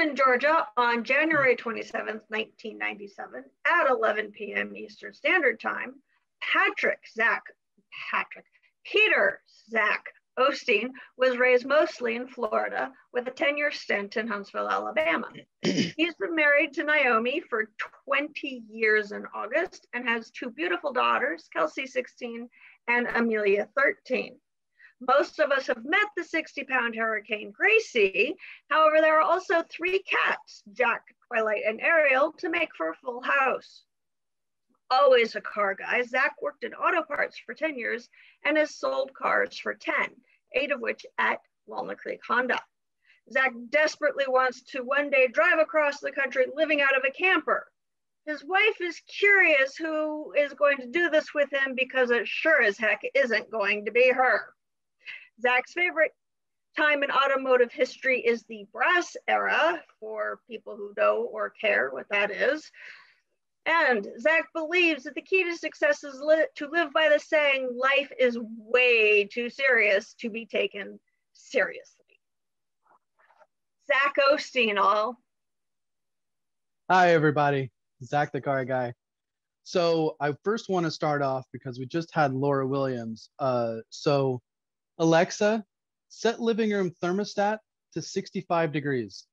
in Georgia on January 27th, 1997 at 11 p.m. Eastern Standard Time, Peter Zack Osteen was raised mostly in Florida with a 10-year stint in Huntsville, Alabama. He's been married to Naomi for 20 years in August and has two beautiful daughters, Kelsey, 16, and Amelia, 13. Most of us have met the 60-pound Hurricane Gracie. However, there are also three cats, Jack, Twilight, and Ariel, to make for a full house. Always a car guy, Zack worked in auto parts for 10 years and has sold cars for 10, 8 of which at Walnut Creek Honda. Zack desperately wants to one day drive across the country living out of a camper. His wife is curious who is going to do this with him because it sure as heck isn't going to be her. Zack's favorite time in automotive history is the brass era, for people who know or care what that is. And Zack believes that the key to success is to live by the saying, life is way too serious to be taken seriously. Zack Osteen, all. Hi, everybody. Zack the Car Guy. So I first want to start off because we just had Laura Williams. So Alexa, set living room thermostat to 65 degrees.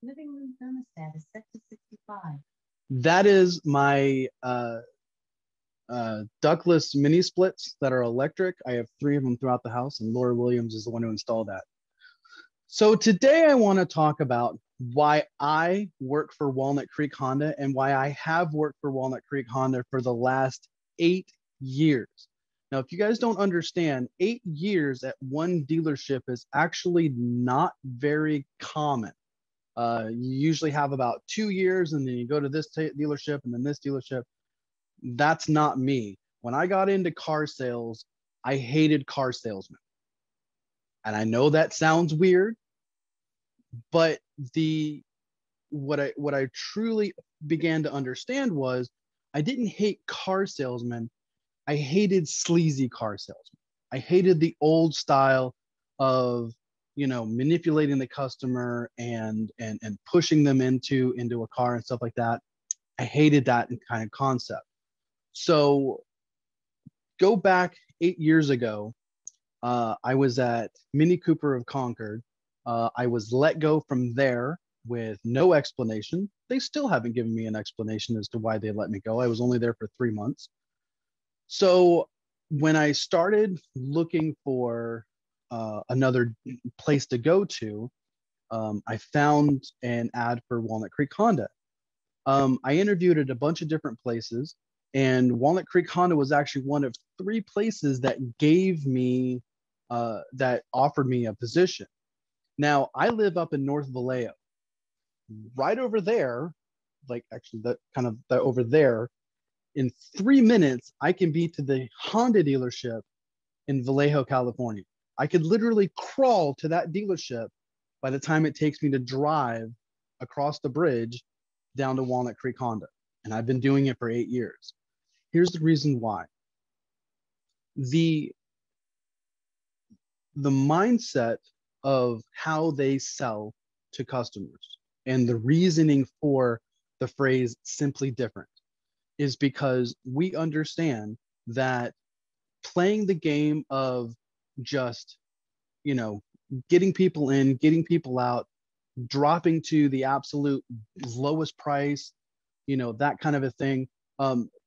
Living room thermostat is set to 65. That is my ductless mini splits that are electric. I have 3 of them throughout the house, and Laura Williams is the one who installed that. So today I want to talk about why I work for Walnut Creek Honda and why I have worked for Walnut Creek Honda for the last 8 years. Now, if you guys don't understand, 8 years at one dealership is actually not very common. You usually have about 2 years and then you go to this dealership and then this dealership. That's not me. When I got into car sales, I hated car salesmen. And I know that sounds weird, but what I truly began to understand was I didn't hate car salesmen. I hated sleazy car salesmen. I hated the old style of, you know, manipulating the customer and pushing them into a car and stuff like that. I hated that kind of concept. So go back 8 years ago, I was at Mini Cooper of Concord. I was let go from there with no explanation. They still haven't given me an explanation as to why they let me go. I was only there for 3 months. So when I started looking for another place to go to, I found an ad for Walnut Creek Honda. I interviewed at a bunch of different places, and Walnut Creek Honda was actually one of 3 places that gave me, that offered me a position. Now, I live up in North Vallejo. Right over there, like actually that over there, in 3 minutes, I can be to the Honda dealership in Vallejo, California. I could literally crawl to that dealership by the time it takes me to drive across the bridge down to Walnut Creek Honda. And I've been doing it for 8 years. Here's the reason why. The mindset of how they sell to customers and the reasoning for the phrase simply different is because we understand that playing the game of just, you know, getting people in, getting people out, dropping to the absolute lowest price, you know, that kind of a thing.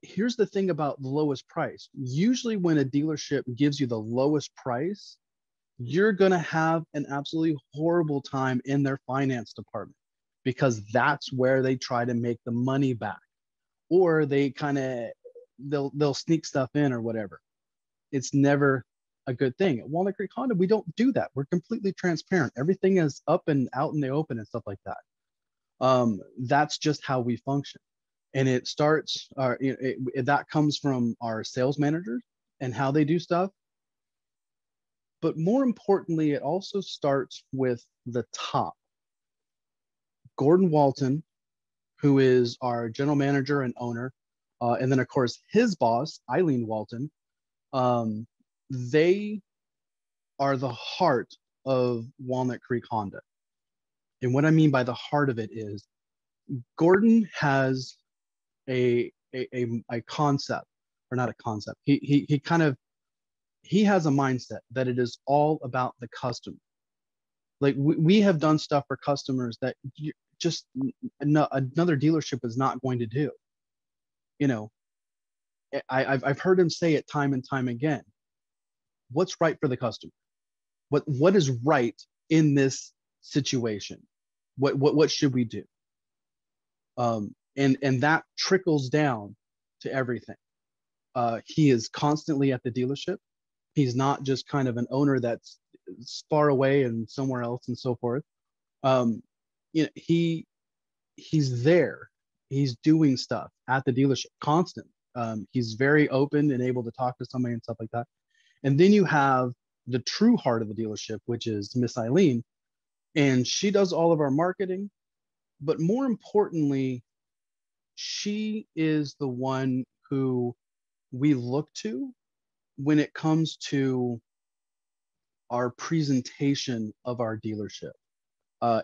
Here's the thing about the lowest price. Usually when a dealership gives you the lowest price, you're going to have an absolutely horrible time in their finance department because that's where they try to make the money back, or they kind of, they'll sneak stuff in or whatever. It's never a good thing. At Walnut Creek Honda, we don't do that. We're completely transparent. Everything is up and out in the open and stuff like that. That's just how we function. And it starts, that comes from our sales managers and how they do stuff. But more importantly, it also starts with the top. Gordon Walton, who is our general manager and owner, and then of course his boss, Eileen Walton, they are the heart of Walnut Creek Honda. And what I mean by the heart of it is Gordon has a concept, or not a concept. He has a mindset that it is all about the customer. Like we have done stuff for customers that just another dealership is not going to do. You know, I've heard him say it time and time again. What's right for the customer? What is right in this situation? What should we do? And that trickles down to everything. He is constantly at the dealership. He's not just kind of an owner that's far away and somewhere else and so forth. You know, he's there. He's doing stuff at the dealership constant. He's very open and able to talk to somebody and stuff like that. And then you have the true heart of the dealership, which is Miss Eileen, and she does all of our marketing. But more importantly, she is the one who we look to when it comes to our presentation of our dealership.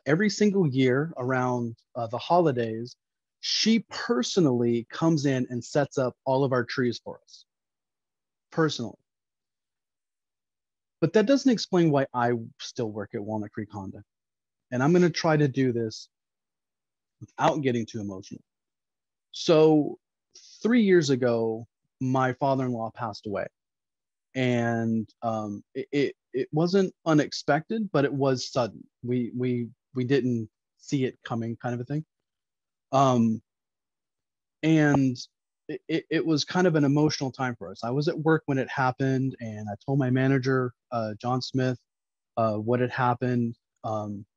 Every single year around the holidays, she personally comes in and sets up all of our trees for us, personally. But that doesn't explain why I still work at Walnut Creek Honda. And I'm going to try to do this without getting too emotional. So 3 years ago, my father-in-law passed away. And it wasn't unexpected, but it was sudden. We didn't see it coming, kind of a thing. And it was kind of an emotional time for us. I was at work when it happened, and I told my manager, John Smith, what had happened. And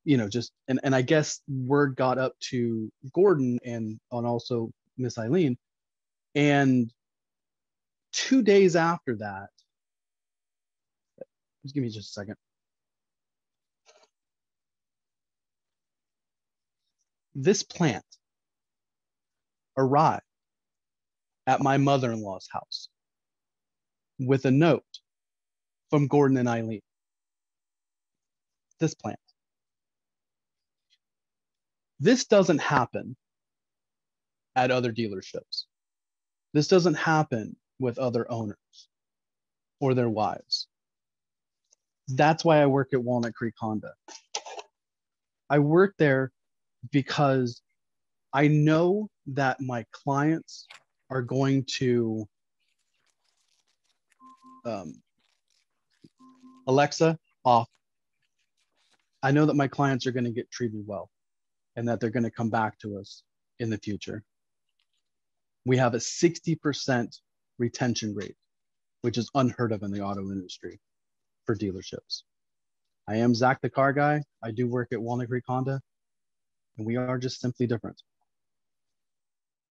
you know, just and I guess word got up to Gordon and also Miss Eileen. And 2 days after that, just give me just a second. This plant arrived at my mother-in-law's house with a note from Gordon and Eileen. This plant. This doesn't happen at other dealerships. This doesn't happen with other owners or their wives. That's why I work at Walnut Creek Honda. I work there because I know that my clients are going to, Alexa, off. I know that my clients are going to get treated well and that they're going to come back to us in the future. We have a 60% retention rate, which is unheard of in the auto industry for dealerships. I am Zach the car guy. I do work at Walnut Creek Honda, and we are just simply different.